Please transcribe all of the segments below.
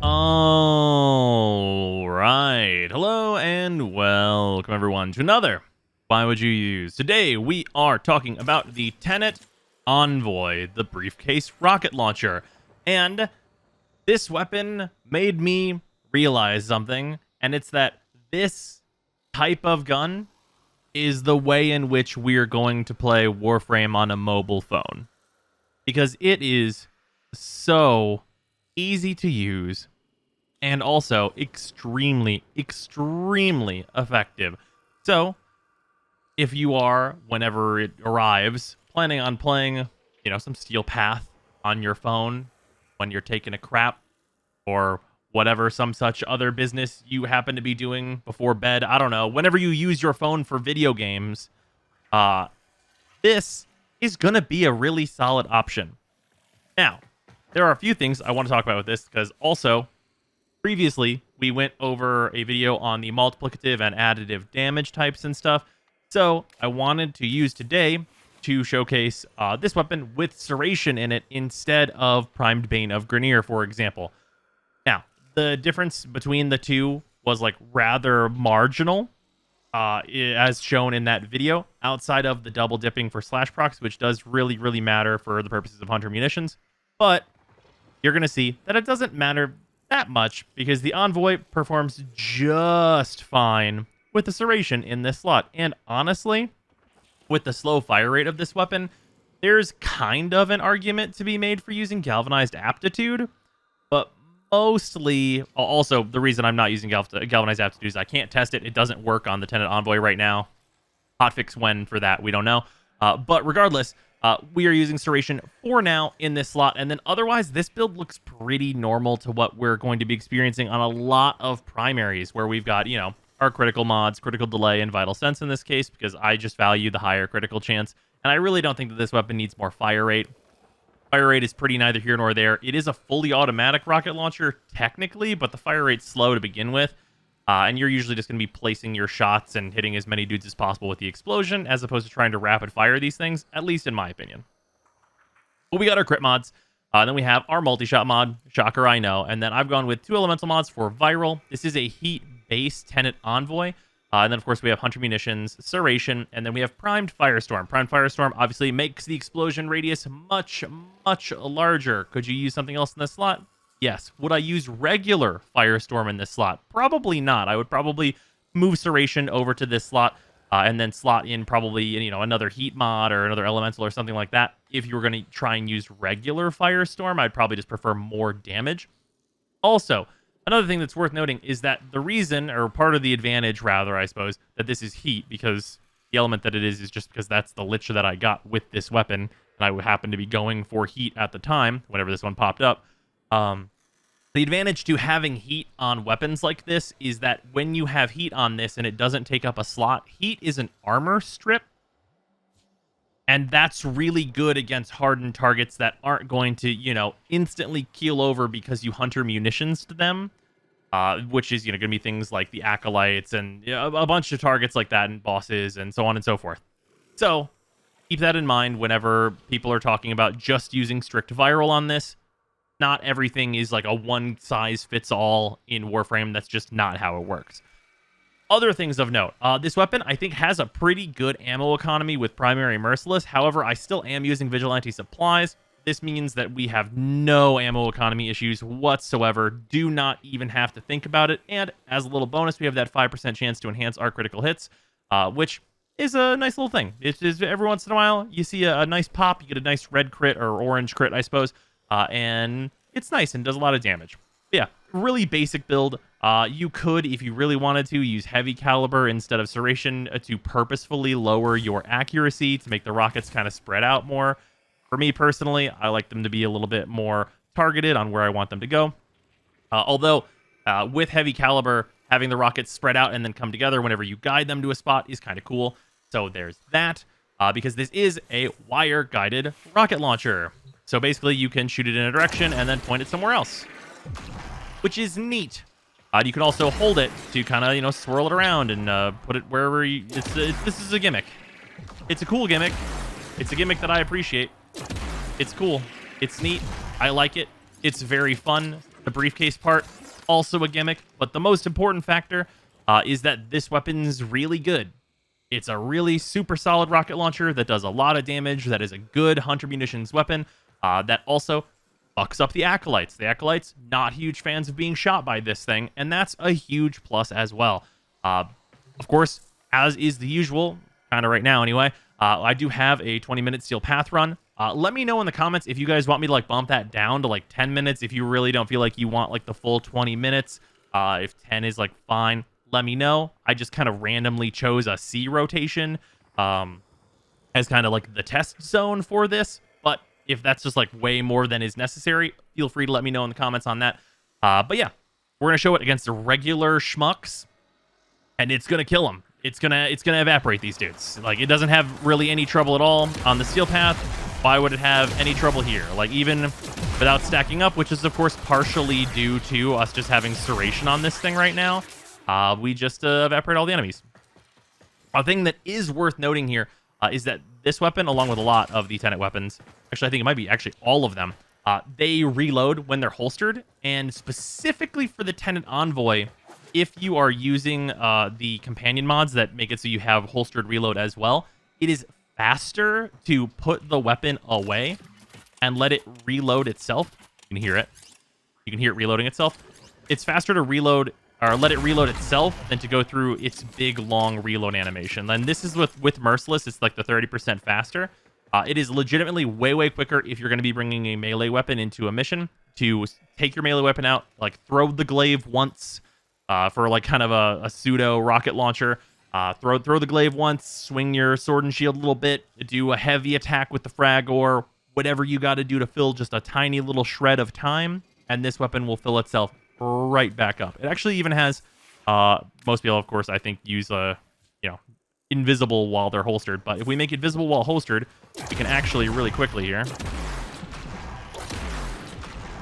All right. Hello and welcome everyone to another Why Would You Use? Today we are talking about the TENET ENVOY, the briefcase rocket launcher. And this weapon made me realize something, and it's that this type of gun is the way in which we're going to play Warframe on a mobile phone. Because it is so easy to use and also extremely effective. So if you are, whenever it arrives, planning on playing, some Steel Path on your phone when you're taking a crap or whatever, some such other business you happen to be doing before bed, I don't know, whenever you use your phone for video games, this is going to be a really solid option. Now, there are a few things I want to talk about with this, because also, previously, we went over a video on the multiplicative and additive damage types and stuff, so I wanted to use today to showcase this weapon with Serration in it instead of Primed Bane of Grineer, for example. Now, the difference between the two was rather marginal, as shown in that video, outside of the double dipping for slash procs, which does really matter for the purposes of Hunter munitions. But you're going to see that it doesn't matter that much, because the Envoy performs just fine with the Serration in this slot. And honestly, with the slow fire rate of this weapon, there's kind of an argument to be made for using Galvanized Aptitude. But mostly, also, the reason I'm not using Galvanized Aptitude is I can't test it. It doesn't work on the TENET Envoy right now. Hotfix when for that, we don't know. But regardless, we are using Serration for now in this slot, and then otherwise, this build looks pretty normal to what we're going to be experiencing on a lot of primaries, where we've got, our critical mods, critical delay, and vital sense in this case, because I just value the higher critical chance, and I really don't think that this weapon needs more fire rate. Fire rate is pretty neither here nor there. It is a fully automatic rocket launcher, technically, but the fire rate's slow to begin with. And you're usually just going to be placing your shots and hitting as many dudes as possible with the explosion, as opposed to trying to rapid fire these things, at least in my opinion. But we got our crit mods. Then we have our multi-shot mod. Shocker, I know. And then I've gone with 2 elemental mods for viral. This is a heat-based TENET Envoy. And then, of course, we have Hunter Munitions, Serration, and then we have Primed Firestorm. Primed Firestorm obviously makes the explosion radius much larger. Could you use something else in this slot? Yes. Would I use regular Firestorm in this slot? Probably not. I would probably move Serration over to this slot and then slot in probably, another Heat mod or another Elemental or something like that. If you were going to try and use regular Firestorm, I'd probably just prefer more damage. Also, another thing that's worth noting is that the reason, or part of the advantage, rather, I suppose, that this is Heat, because the element that it is just because that's the lich that I got with this weapon, and I would happen to be going for Heat at the time, whenever this one popped up. The advantage to having heat on weapons like this is that when you have heat on this and it doesn't take up a slot, heat is an armor strip. And that's really good against hardened targets that aren't going to, instantly keel over because you hunter munitions to them. Which is, going to be things like the Acolytes and a bunch of targets like that, and bosses and so on and so forth. So keep that in mind whenever people are talking about just using strict viral on this. Not everything is like a one-size-fits-all in Warframe. That's just not how it works. Other things of note. This weapon, I think, has a pretty good ammo economy with Primary Merciless. However, I still am using Vigilante Supplies. This means that we have no ammo economy issues whatsoever. Do not even have to think about it. And as a little bonus, we have that 5% chance to enhance our critical hits, which is a nice little thing. It's just every once in a while, you see a nice pop. You get a nice red crit or orange crit, I suppose. And it's nice and does a lot of damage. But yeah, really basic build. You could, if you really wanted to, use heavy caliber instead of Serration to purposefully lower your accuracy to make the rockets kind of spread out more. For me personally, I like them to be a little bit more targeted on where I want them to go. Although, with heavy caliber, having the rockets spread out and then come together whenever you guide them to a spot is kind of cool. So there's that, because this is a wire-guided rocket launcher. So basically, you can shoot it in a direction and then point it somewhere else, which is neat. You can also hold it to kind of, swirl it around and put it wherever you... This is a gimmick. It's a cool gimmick. It's a gimmick that I appreciate. It's cool. It's neat. I like it. It's very fun. The briefcase part, also a gimmick, but the most important factor is that this weapon's really good. It's a really super solid rocket launcher that does a lot of damage, that is a good hunter munitions weapon, that also fucks up the Acolytes. The Acolytes, not huge fans of being shot by this thing, and that's a huge plus as well. Of course, as is the usual, kind of right now anyway, I do have a 20-minute steel path run. Let me know in the comments if you guys want me to like bump that down to like 10 minutes if you really don't feel like you want like the full 20 minutes. If 10 is like fine, let me know. I just kind of randomly chose a C rotation as kind of like the test zone for this. But if that's just like way more than is necessary, feel free to let me know in the comments on that. But yeah, we're gonna show it against the regular schmucks, and it's gonna kill them. It's gonna evaporate these dudes. Like, it doesn't have really any trouble at all on the steel path. Why would it have any trouble here? Like, even without stacking up, which is of course partially due to us just having Serration on this thing right now, we just evaporate all the enemies. A thing that is worth noting here is that this weapon, along with a lot of the Tenet weapons, actually I think it might be actually all of them, they reload when they're holstered, and specifically for the Tenet Envoy, if you are using the companion mods that make it so you have holstered reload as well, it is faster to put the weapon away and let it reload itself. You can hear it. You can hear it reloading itself. It's faster to reload or let it reload itself than to go through its big, long reload animation. And this is with Merciless. It's like the 30% faster. It is legitimately way, way quicker if you're going to be bringing a melee weapon into a mission to take your melee weapon out, like throw the glaive once for like kind of a pseudo rocket launcher. Throw the glaive once, swing your sword and shield a little bit, do a heavy attack with the frag or whatever you got to do to fill just a tiny little shred of time, and this weapon will fill itself right back up. It actually even has, most people, of course, I think, use invisible while they're holstered, but if we make it visible while holstered, we can actually really quickly here. And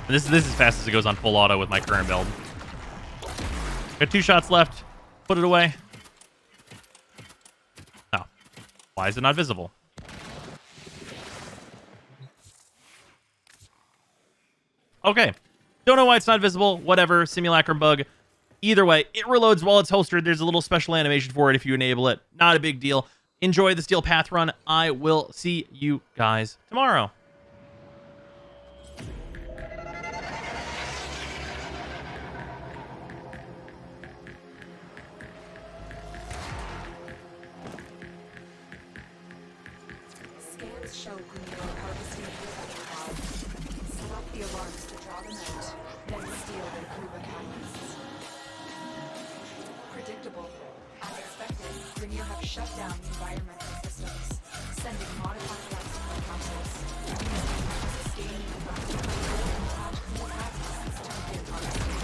this is as fast as it goes on full auto with my current build. Got 2 shots left. Put it away. Oh. Why is it not visible? Okay. Don't know why it's not visible. Whatever. Simulacrum bug. Either way, it reloads while it's holstered. There's a little special animation for it if you enable it. Not a big deal. Enjoy the Steel Path run. I will see you guys tomorrow. Scans show Green harvesting the set off the alarms to draw them out, then steal their Kuba catalysts. Predictable. As expected, Grenier have shut down the environmental systems, sending modified lifestyle capsules. Sustaining the attached to the catalysts to begin harvesting.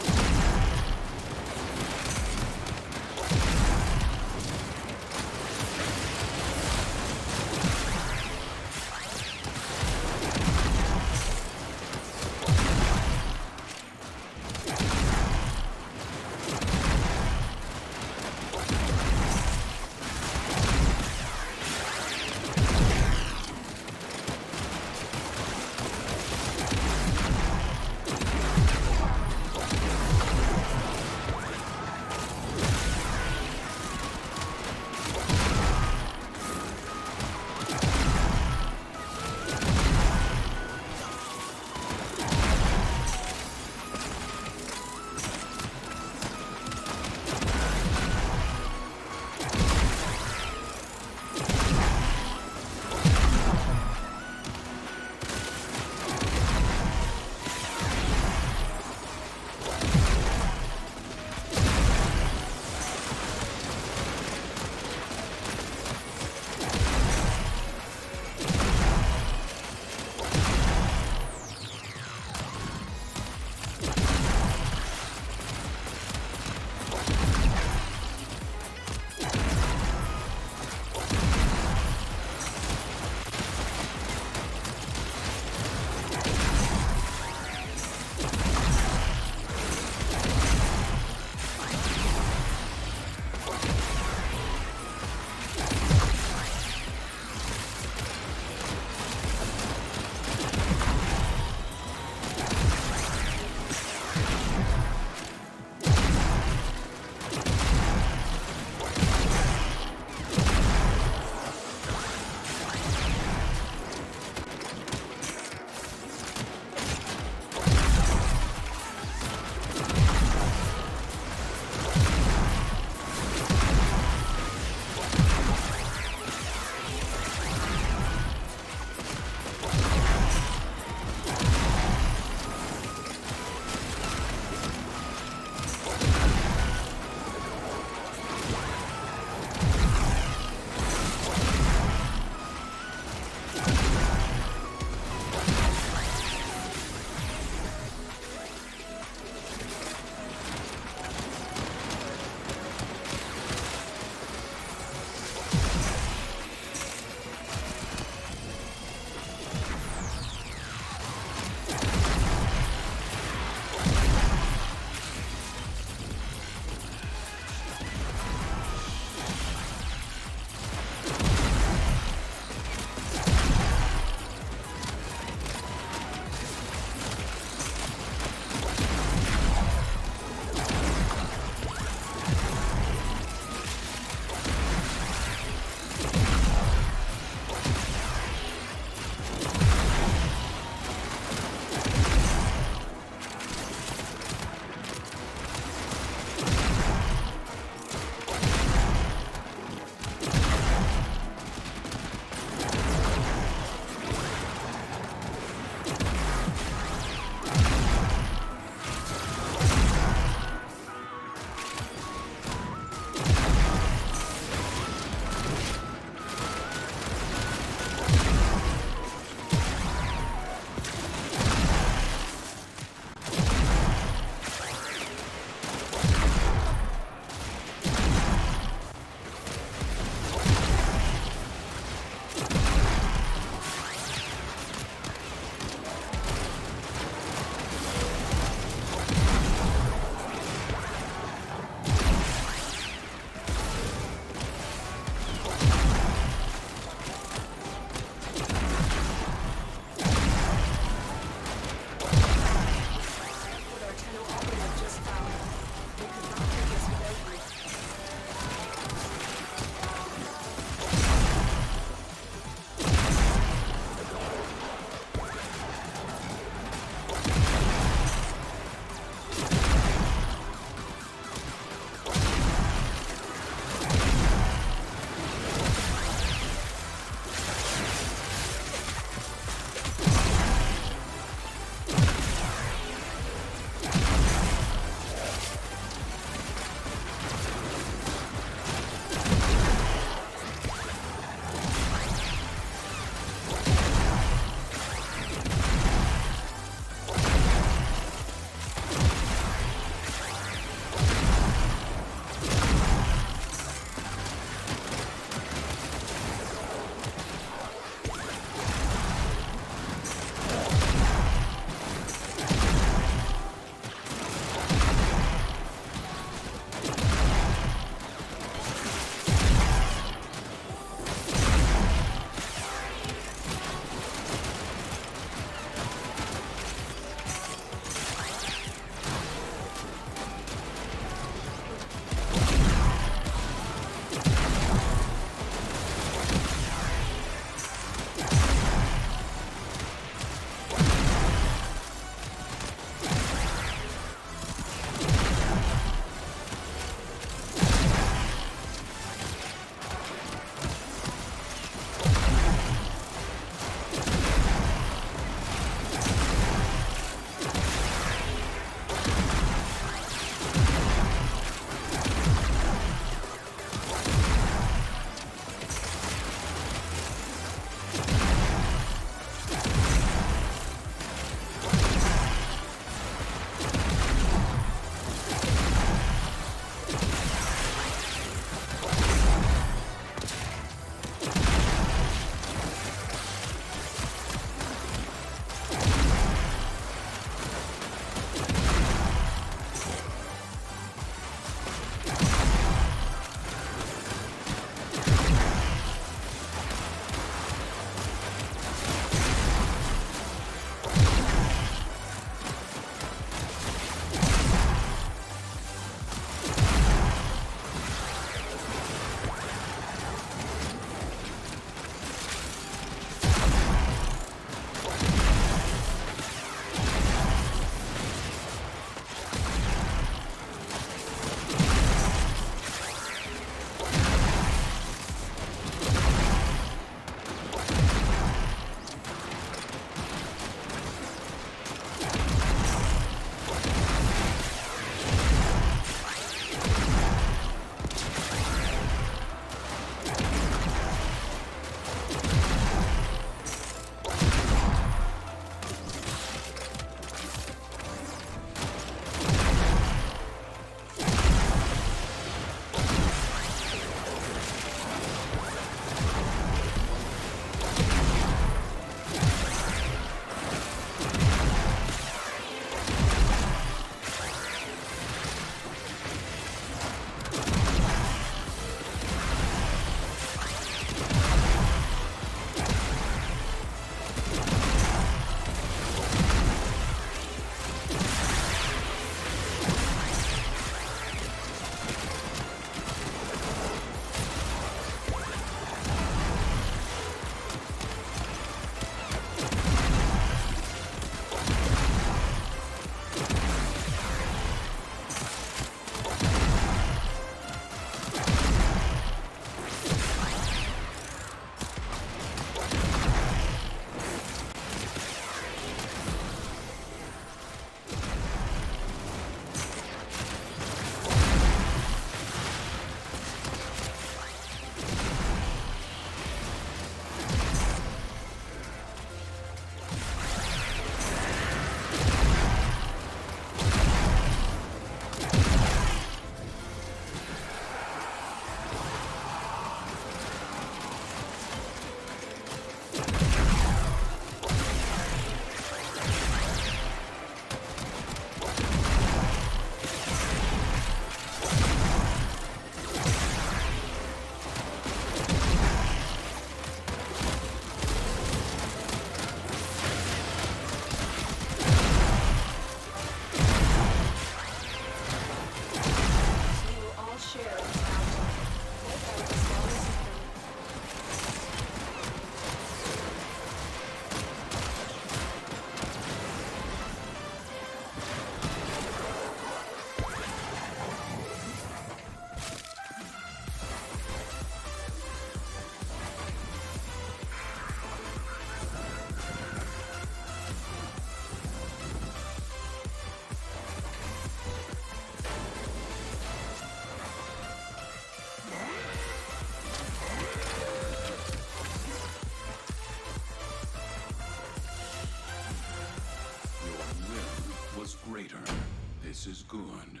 This is good.